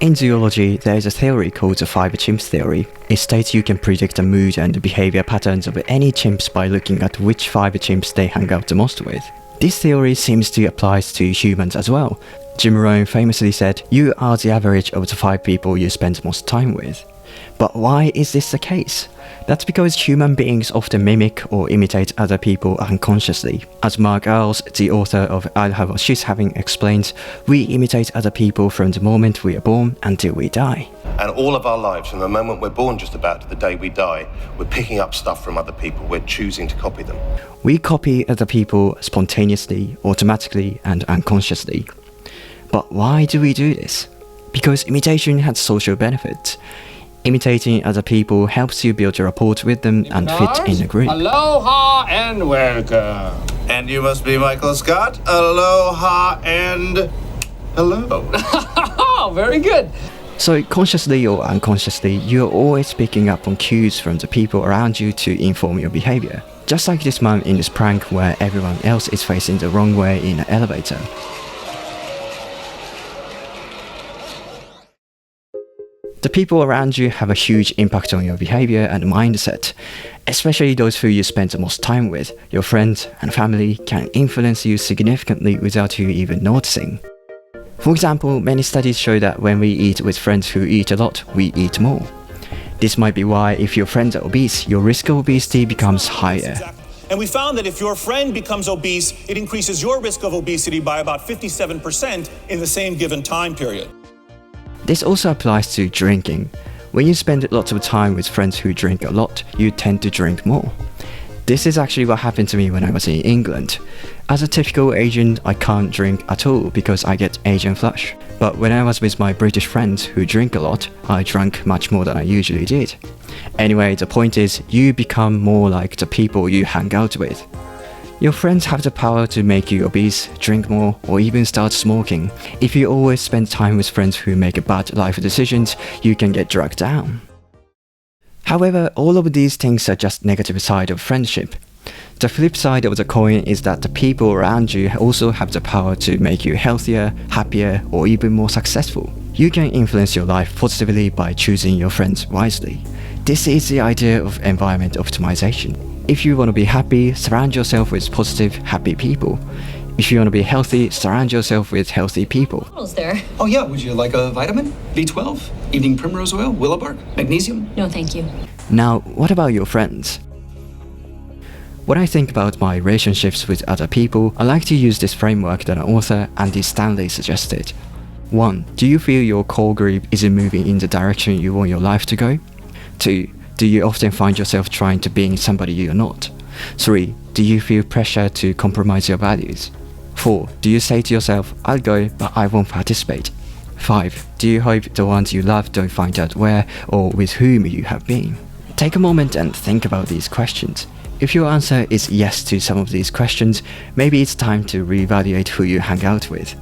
In zoology, there is a theory called the Five Chimps Theory. It states you can predict the mood and the behavior patterns of any chimps by looking at which five chimps they hang out the most with. This theory seems to apply to humans as well. Jim Rohn famously said, "You are the average of the 5 people you spend most time with." But why is this the case? That's because human beings often mimic or imitate other people unconsciously. As Mark Earls, the author of I'll Have What She's Having, explains, we imitate other people from the moment we are born until we die. And all of our lives, from the moment we're born just about to the day we die, we're picking up stuff from other people. We're choosing to copy them. We copy other people spontaneously, automatically, and unconsciously. But why do we do this? Because imitation has social benefits. Imitating other people helps you build a rapport with them and fit in a group. Aloha and welcome. And you must be Michael Scott. Aloha and hello. Oh, very good. So consciously or unconsciously, you're always picking up on cues from the people around you to inform your behavior. Just like this man in this prank where everyone else is facing the wrong way in an elevator. The people around you have a huge impact on your behavior and mindset, especially those who you spend the most time with. Your friends and family can influence you significantly without you even noticing. For example, many studies show that when we eat with friends who eat a lot, we eat more. This might be why if your friends are obese, your risk of obesity becomes higher. And we found that if your friend becomes obese, it increases your risk of obesity by about 57% in the same given time period. This also applies to drinking. When you spend lots of time with friends who drink a lot, you tend to drink more. This is actually what happened to me when I was in England. As a typical Asian, I can't drink at all because I get Asian flush. But when I was with my British friends who drink a lot, I drank much more than I usually did. Anyway, the point is, you become more like the people you hang out with. Your friends have the power to make you obese, drink more, or even start smoking. If you always spend time with friends who make bad life decisions, you can get dragged down. However, all of these things are just negative side of friendship. The flip side of the coin is that the people around you also have the power to make you healthier, happier, or even more successful. You can influence your life positively by choosing your friends wisely. This is the idea of environment optimization. If you want to be happy, surround yourself with positive, happy people. If you want to be healthy, surround yourself with healthy people. There. Oh yeah, would you like a vitamin? B12? Evening primrose oil? Willow bark? Magnesium? No, thank you. Now, what about your friends? When I think about my relationships with other people, I like to use this framework that an author, Andy Stanley, suggested. 1. Do you feel your core group isn't moving in the direction you want your life to go? 2. Do you often find yourself trying to be somebody you're not? 3. Do you feel pressure to compromise your values? 4. Do you say to yourself, I'll go, but I won't participate? 5. Do you hope the ones you love don't find out where or with whom you have been? Take a moment and think about these questions. If your answer is yes to some of these questions, maybe it's time to reevaluate who you hang out with.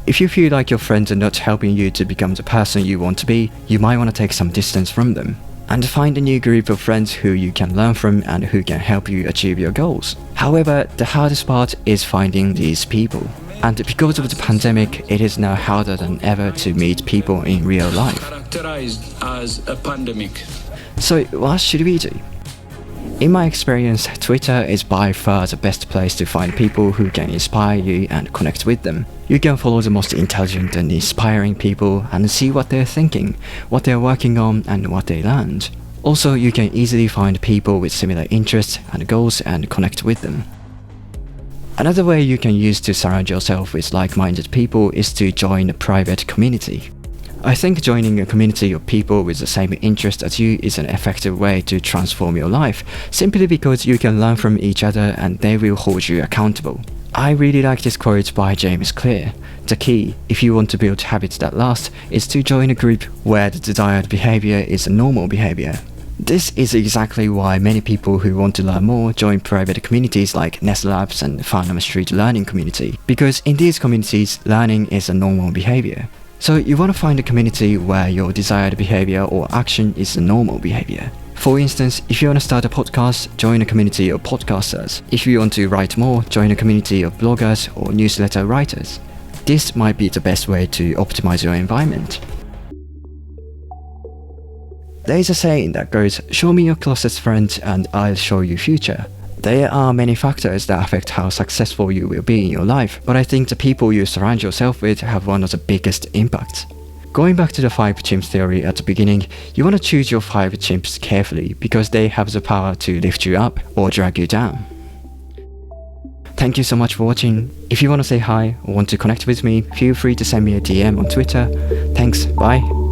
If you feel like your friends are not helping you to become the person you want to be, you might want to take some distance from them. And find a new group of friends who you can learn from and who can help you achieve your goals. However, the hardest part is finding these people. And because of the pandemic, it is now harder than ever to meet people in real life. Characterized as a pandemic. So what should we do? In my experience, Twitter is by far the best place to find people who can inspire you and connect with them. You can follow the most intelligent and inspiring people and see what they're thinking, what they're working on, and what they learned. Also, you can easily find people with similar interests and goals and connect with them. Another way you can use to surround yourself with like-minded people is to join a private community. I think joining a community of people with the same interest as you is an effective way to transform your life, simply because you can learn from each other and they will hold you accountable. I really like this quote by James Clear. The key, if you want to build habits that last, is to join a group where the desired behavior is a normal behavior. This is exactly why many people who want to learn more join private communities like Nestle Labs and Farnham Street Learning Community, because in these communities, learning is a normal behavior. So you want to find a community where your desired behavior or action is a normal behavior. For instance, if you want to start a podcast, join a community of podcasters. If you want to write more, join a community of bloggers or newsletter writers. This might be the best way to optimize your environment. There's a saying that goes, show me your closest friend and I'll show you future. There are many factors that affect how successful you will be in your life, but I think the people you surround yourself with have one of the biggest impacts. Going back to the 5 Chimps theory at the beginning, you want to choose your 5 chimps carefully because they have the power to lift you up or drag you down. Thank you so much for watching. If you want to say hi or want to connect with me, feel free to send me a DM on Twitter. Thanks, bye.